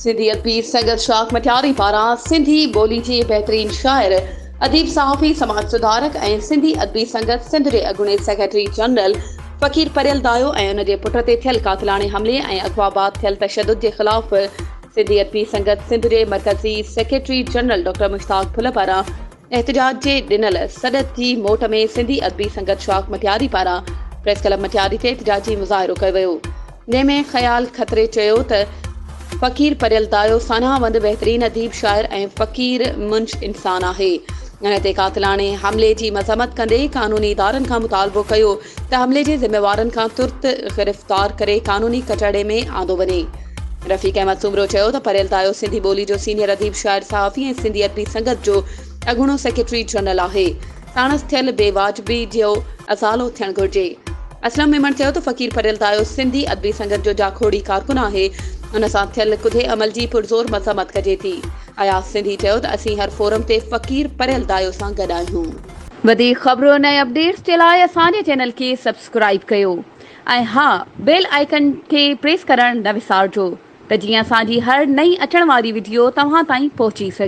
सिंधी अदबी संगत शाख मटियारी पारां सिंधी ॿोली जे बहितरीन शाइर अदीब सहाफ़ी समाज सुधारक ऐं सिंधी अदबी संगत सिंध जे अॻूणे सेक्रेटरी जनरल फ़कीर परियल दायो ऐं उन जे पुट ते थियल कातिलाणे हमले ऐं अॻवाबाद थियल तशद्दुद जे ख़िलाफ़ सिंधी अदबी संगत सिंध जे मरकज़ी secretary general doctor Mushtaq Phul पारां एहतजाज जे ॾिनल सॾ जी मोट में सिंधी अदबी संगत शाख मटियारी पारां प्रेस क्लब मटियारी ते एहतजाजी मुज़ाहिरो कयो वियो। जंहिंमें ख़याल खतरे चयो त फ़कीर परियल दायो सानावंद बहितरीन अदीब शाइर ऐं फ़कीर मुंश इंसान आहे। इन ते कातिलाणे हमले जी मज़म्मत कंदे क़ानूनी इदारनि खां मुतालबो कयो त हमले जे ज़िम्मेवारनि खां तुर्त गिरफ़्तार करे क़ानूनी कचहरे में आंदो वञे। रफ़ीक अहमद सुमरो चयो त परियल दायो सिंधी ॿोली जो सीनियर अदीब शाइर सहाफ़ी ऐं सिंधी अदबी संगत जो अॻूणो सेक्रेटरी जनरल आहे। साणुसि थियल बेवाजिबी जो अज़ालो थियणु घुरिजे। असलम मेमण चयो त फ़कीर परियल दायो सिंधी अदबी संगत जो जाखोड़ी कारकुन आहे। उन सां थियल कुधे अमल जी पुरज़ोर मज़म्मत कजे थी। अयाज़ सिंधी चयो त असीं हर फोरम ते फ़कीर परियल दायो सां गॾु आहियूं। वधीक ख़बरूं ऐं अपडेट्स जे लाइ असांजे चैनल खे सब्सक्राइब कयो ऐं हा बेल आइकन खे प्रेस करणु न विसारिजो त जीअं असांजी हर नई अचण वारी वीडियो तव्हां ताईं पहुची सघे।